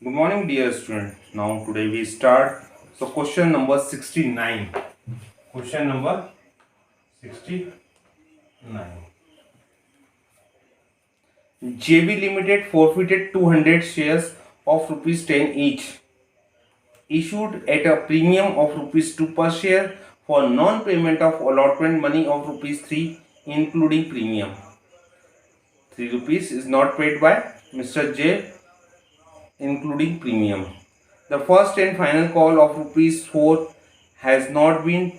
Good morning, dear student. Now, today we start. So, question number 69. Question number 69. JB Limited forfeited 200 shares of rupees 10 each, issued at a premium of rupees 2 per share for non-payment of allotment money of rupees 3, including premium. 3 rupees is not paid by Mr. J, including premium. The first and final call of rupees 4 has not been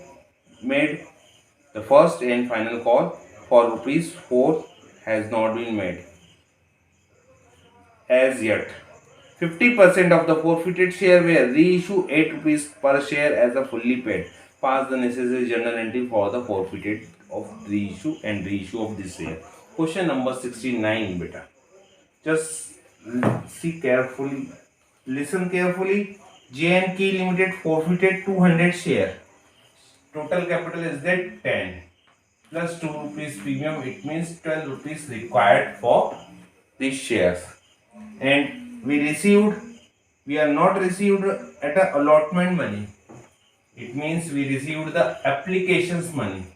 made. The first and final call for rupees 4 has not been made as yet. 50% of the forfeited share were reissued 8 rupees per share as a fully paid. Pass the necessary journal entry for the forfeited of reissue and reissue of this share. Question number 69, beta. Just see carefully, listen carefully. J&K Limited forfeited 200 share. Total capital is that 10 plus 2 rupees premium. It means 12 rupees required for these shares. And we are not received at a allotment money. It means we received the applications money.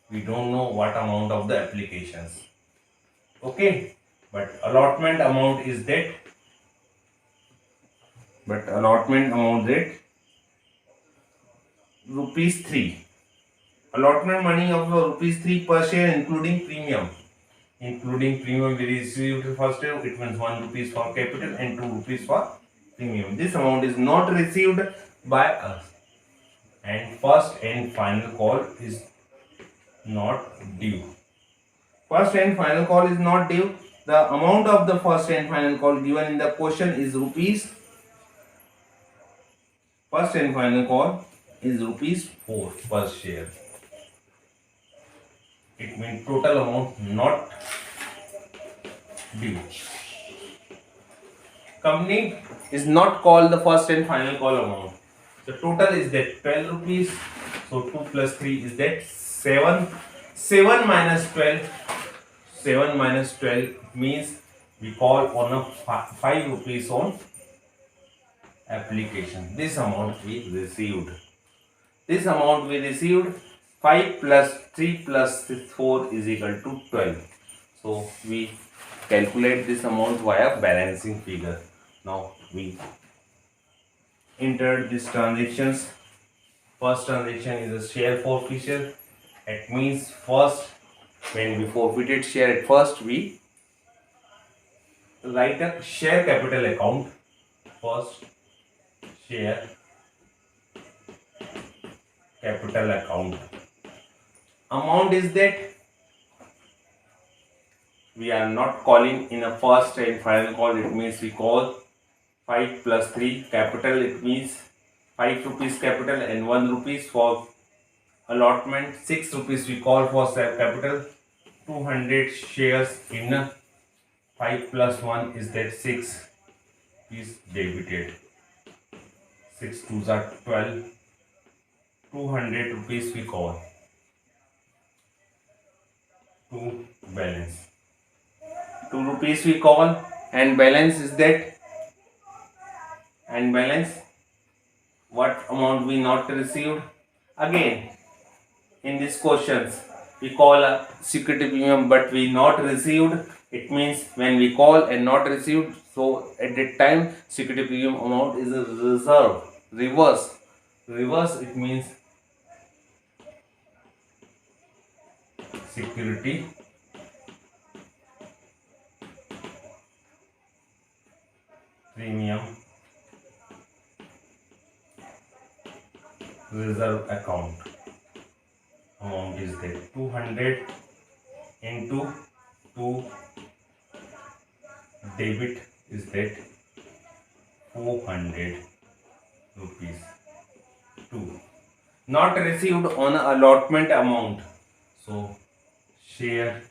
We don't know what amount of the applications. Okay, but allotment amount is that. But allotment amount that rupees 3. Allotment money of rupees 3 per share, including premium. Including premium, we received first year, it means 1 rupees for capital and 2 rupees for premium. This amount is not received by us, and first and final call is not due. First and final call is not due. The amount of the first and final call given in the question is rupees. First and final call is rupees 4 per share. It means total amount not due. Company is not called the first and final call amount. The total is that 12 rupees. So 2 plus 3 is that 7. 7 minus 12. 7 minus 12 means we call on a 5 rupees on application. This amount we received. This amount we received. 5 plus 3 plus 4 is equal to 12. So we calculate this amount via balancing figure. Now we enter these transactions. First transaction is a share forfeiture. It means first, when we forfeited share at first, we write a share capital account. First share capital account. Amount is that we are not calling in a first and final call. It means we call 5 plus 3 capital. It means 5 rupees capital and 1 rupees for allotment. 6 rupees we call for capital. 200 shares in 5 plus 1 is that 6 is debited. 6 2s are 12. 200 rupees we call to balance. 2 rupees we call, and balance is that, and balance what amount we not received. Again, in these questions we call a security premium but we not received. It means when we call and not received, so at that time security premium amount is a reserve. Reverse it means security premium reserve account. Amount is that 200 into 2 debit is that 400 rupees. 2 not received on allotment amount, so share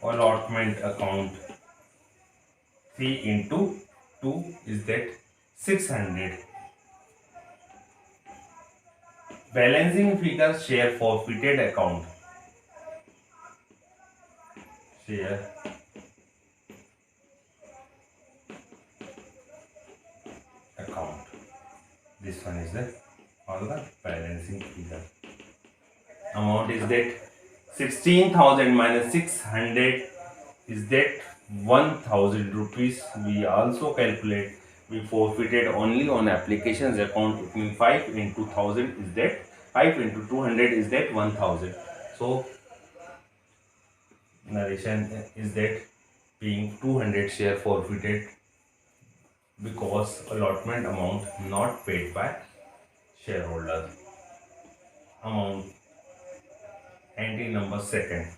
allotment account. 3 into 2 is that 600. Balancing figure share forfeited account. Share This one is the all the balancing figure. Amount is that 16,000 minus 600 is that 1,000 rupees. We also calculate we forfeited only on applications account. It means 5 into 1000 is that 5 into 200 is that 1,000. So narration is that being 200 share forfeited because allotment amount not paid by shareholder. Amount entry number second.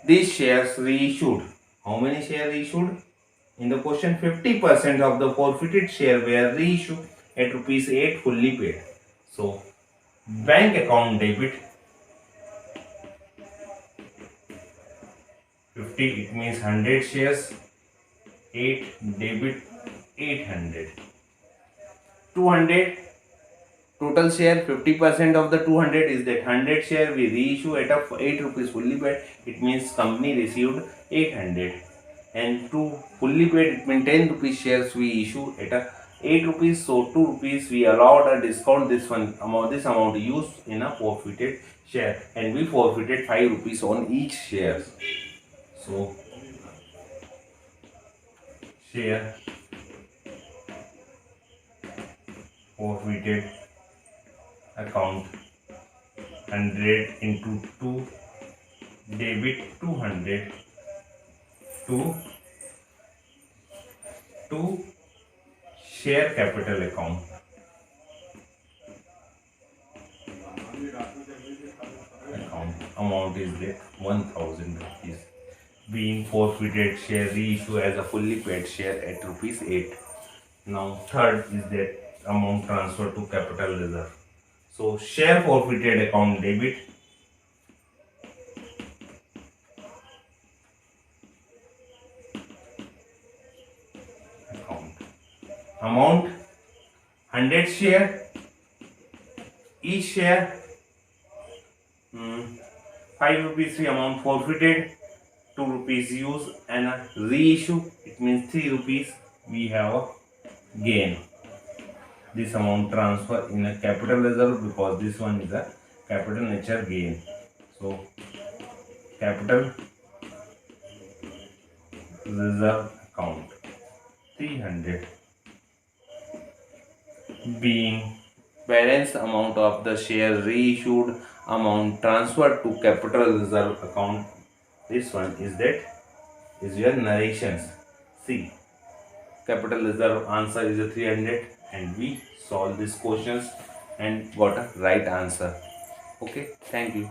These shares reissued. How many shares reissued? In the question, 50% of the forfeited share were reissued at rupees 8 fully paid. So, bank account debit 50, it means 100 shares, 8 debit 800. 200 total share, 50% of the 200 is that 100 share we reissue at 8 rupees fully paid. It means company received 800. And to fully paid, it means 10 rupees shares we issue at 8 rupees. So 2 rupees we allowed a discount. This amount used in a forfeited share, and we forfeited 5 rupees on each share. So share forfeited account 100 into 2 debit 200 to share capital account. Amount is that 1,000 rupees. Being forfeited share reissue as a fully paid share at rupees 8. Now third is that amount transfer to capital reserve. So share forfeited account debit account. Amount 100 share, each share 5 rupees free amount forfeited, 2 rupees use and a reissue, it means 3 rupees we have a gain. This amount transfer in a capital reserve because this one is a capital nature gain. So capital reserve account 300 being balance amount of the share reissued amount transferred to capital reserve account. This one is that is your narrations. See, capital reserve answer is a 300 and we solve these questions and got a right answer. Okay, thank you.